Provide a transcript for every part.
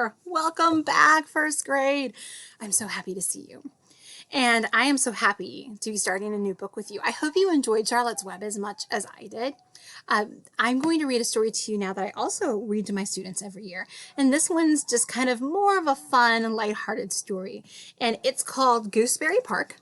there. Welcome back, first grade. I'm so happy to see you. And I am so happy to be starting a new book with you. I hope you enjoyed Charlotte's Web as much as I did. I'm going to read a story to you now that I also read to my students every year. And this one's just kind of more of a fun, lighthearted story. And it's called Gooseberry Park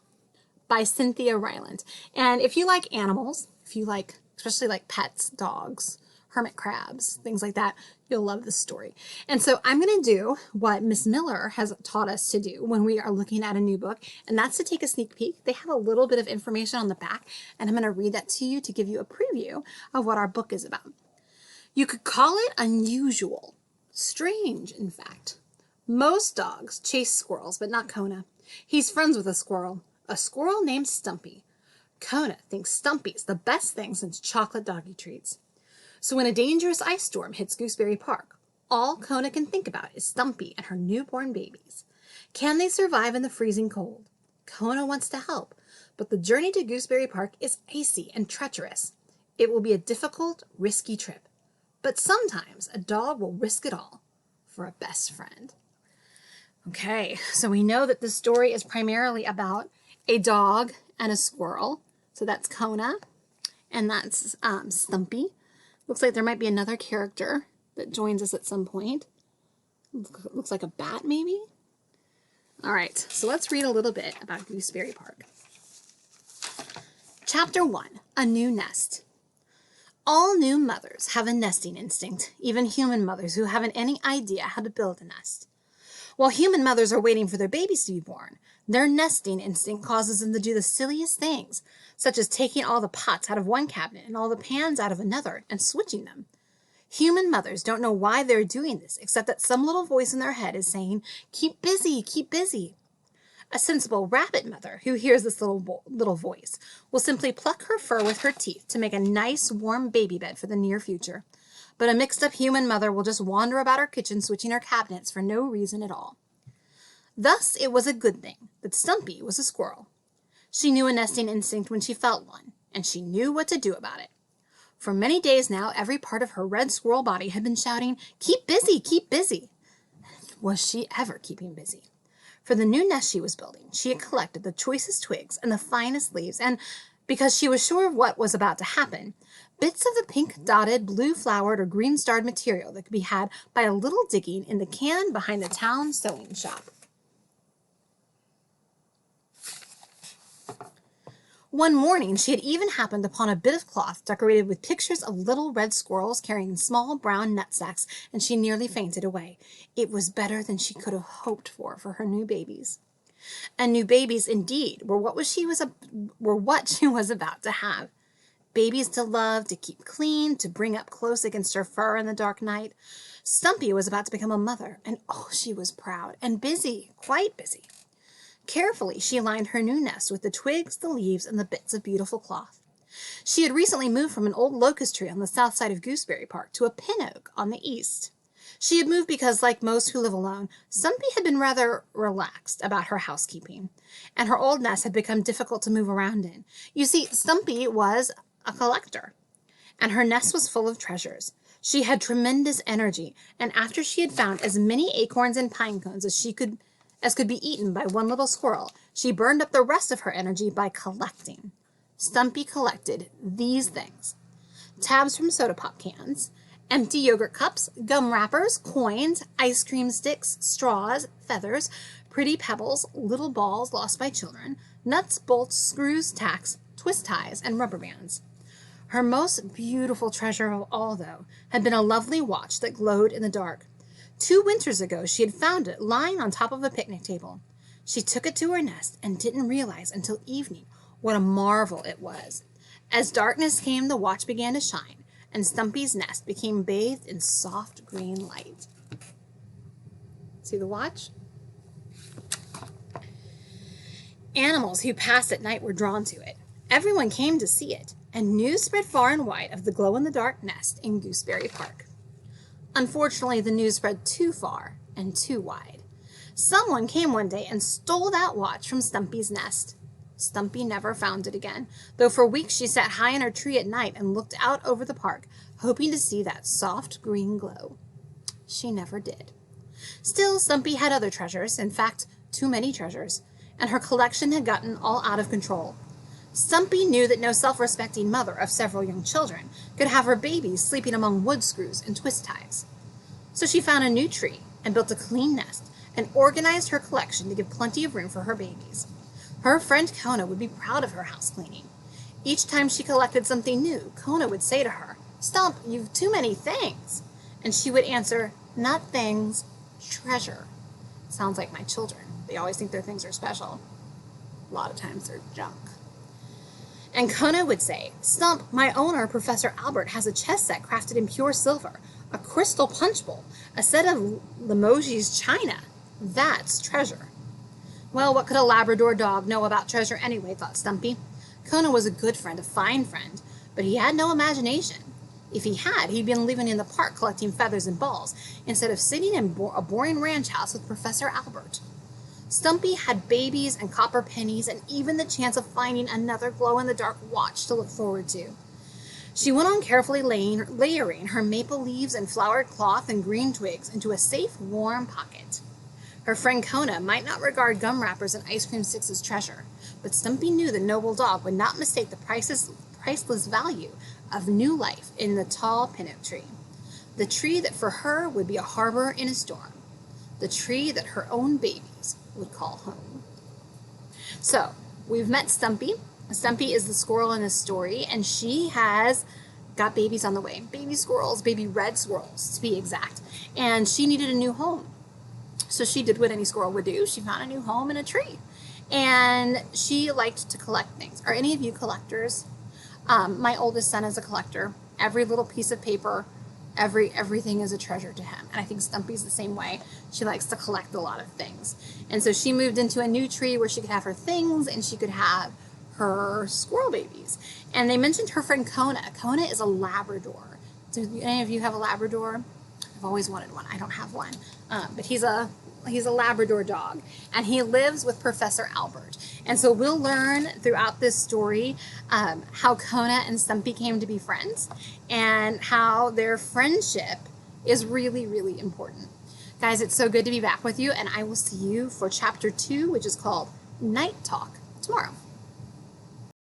by Cynthia Rylant. And if you like animals, if you like, especially like pets, dogs, hermit crabs, things like that, you'll love this story. And so I'm going to do what Miss Miller has taught us to do when we are looking at a new book, and that's to take a sneak peek. They have a little bit of information on the back, and I'm going to read that to you to give you a preview of what our book is about. You could call it unusual, strange, in fact. Most dogs chase squirrels, but not Kona. He's friends with a squirrel named Stumpy. Kona thinks Stumpy's the best thing since chocolate doggy treats. So when a dangerous ice storm hits Gooseberry Park, all Kona can think about is Stumpy and her newborn babies. Can they survive in the freezing cold? Kona wants to help, but the journey to Gooseberry Park is icy and treacherous. It will be a difficult, risky trip. But sometimes a dog will risk it all for a best friend. Okay, so we know that this story is primarily about a dog and a squirrel. So that's Kona, and that's Stumpy. Looks like there might be another character that joins us at some point. Looks like a bat, maybe? All right, so let's read a little bit about Gooseberry Park. Chapter 1, A New Nest. All new mothers have a nesting instinct, even human mothers who haven't any idea how to build a nest. While human mothers are waiting for their babies to be born, their nesting instinct causes them to do the silliest things, such as taking all the pots out of one cabinet and all the pans out of another and switching them. Human mothers don't know why they're doing this, except that some little voice in their head is saying, "Keep busy, keep busy." A sensible rabbit mother who hears this little voice will simply pluck her fur with her teeth to make a nice warm baby bed for the near future. But a mixed-up human mother will just wander about her kitchen switching her cabinets for no reason at all. Thus, it was a good thing that Stumpy was a squirrel. She knew a nesting instinct when she felt one, and she knew what to do about it. For many days now, every part of her red squirrel body had been shouting, "Keep busy, keep busy." Was she ever keeping busy? For the new nest she was building, she had collected the choicest twigs and the finest leaves, and because she was sure of what was about to happen, bits of the pink-dotted, blue-flowered, or green-starred material that could be had by a little digging in the can behind the town sewing shop. One morning, she had even happened upon a bit of cloth decorated with pictures of little red squirrels carrying small brown nut sacks, and she nearly fainted away. It was better than she could have hoped for her new babies. And new babies, indeed, were what she was about to have. Babies to love, to keep clean, to bring up close against her fur in the dark night. Stumpy was about to become a mother, and oh, she was proud and busy, quite busy. Carefully, she lined her new nest with the twigs, the leaves, and the bits of beautiful cloth. She had recently moved from an old locust tree on the south side of Gooseberry Park to a pin oak on the east. She had moved because, like most who live alone, Stumpy had been rather relaxed about her housekeeping, and her old nest had become difficult to move around in. You see, Stumpy was a collector, and her nest was full of treasures. She had tremendous energy, and after she had found as many acorns and pine cones as could be eaten by one little squirrel, she burned up the rest of her energy by collecting. Stumpy collected these things: tabs from soda pop cans, empty yogurt cups, gum wrappers, coins, ice cream sticks, straws, feathers, pretty pebbles, little balls lost by children, nuts, bolts, screws, tacks, twist ties, and rubber bands. Her most beautiful treasure of all, though, had been a lovely watch that glowed in the dark. 2 winters ago, she had found it lying on top of a picnic table. She took it to her nest and didn't realize until evening what a marvel it was. As darkness came, the watch began to shine, and Stumpy's nest became bathed in soft green light. See the watch? Animals who passed at night were drawn to it. Everyone came to see it, and news spread far and wide of the glow-in-the-dark nest in Gooseberry Park. Unfortunately, the news spread too far and too wide. Someone came one day and stole that watch from Stumpy's nest. Stumpy never found it again, though for weeks she sat high in her tree at night and looked out over the park, hoping to see that soft green glow. She never did. Still, Stumpy had other treasures, in fact, too many treasures, and her collection had gotten all out of control. Stumpy knew that no self-respecting mother of several young children could have her babies sleeping among wood screws and twist ties. So she found a new tree and built a clean nest and organized her collection to give plenty of room for her babies. Her friend Kona would be proud of her house cleaning. Each time she collected something new, Kona would say to her, "Stump, you've too many things." And she would answer, "Not things, treasure." Sounds like my children. They always think their things are special. A lot of times they're junk. And Kona would say, "Stump, my owner, Professor Albert, has a chess set crafted in pure silver, a crystal punch bowl, a set of Limoges china. That's treasure." Well, what could a Labrador dog know about treasure anyway, thought Stumpy. Kona was a good friend, a fine friend, but he had no imagination. If he had, he'd been living in the park collecting feathers and balls, instead of sitting in a boring ranch house with Professor Albert. Stumpy had babies and copper pennies and even the chance of finding another glow-in-the-dark watch to look forward to. She went on carefully layering her maple leaves and flowered cloth and green twigs into a safe, warm pocket. Her friend Kona might not regard gum wrappers and ice cream sticks as treasure, but Stumpy knew the noble dog would not mistake the priceless value of new life in the tall pinup tree. The tree that for her would be a harbor in a storm. The tree that her own babies would call home. So, we've met Stumpy. Stumpy is the squirrel in this story, and she has got babies on the way. Baby squirrels, baby red squirrels, to be exact. And she needed a new home. So she did what any squirrel would do. She found a new home in a tree. And she liked to collect things. Are any of you collectors? My oldest son is a collector. Every little piece of paper, everything is a treasure to him. And I think Stumpy's the same way. She likes to collect a lot of things. And so she moved into a new tree where she could have her things and she could have her squirrel babies. And they mentioned her friend Kona. Kona is a Labrador. Do any of you have a Labrador? I've always wanted one. I don't have one. But he's a Labrador dog, and he lives with Professor Albert. And so we'll learn throughout this story how Kona and Stumpy came to be friends and how their friendship is really, really important. Guys, it's so good to be back with you, and I will see you for chapter 2, which is called Night Talk, tomorrow.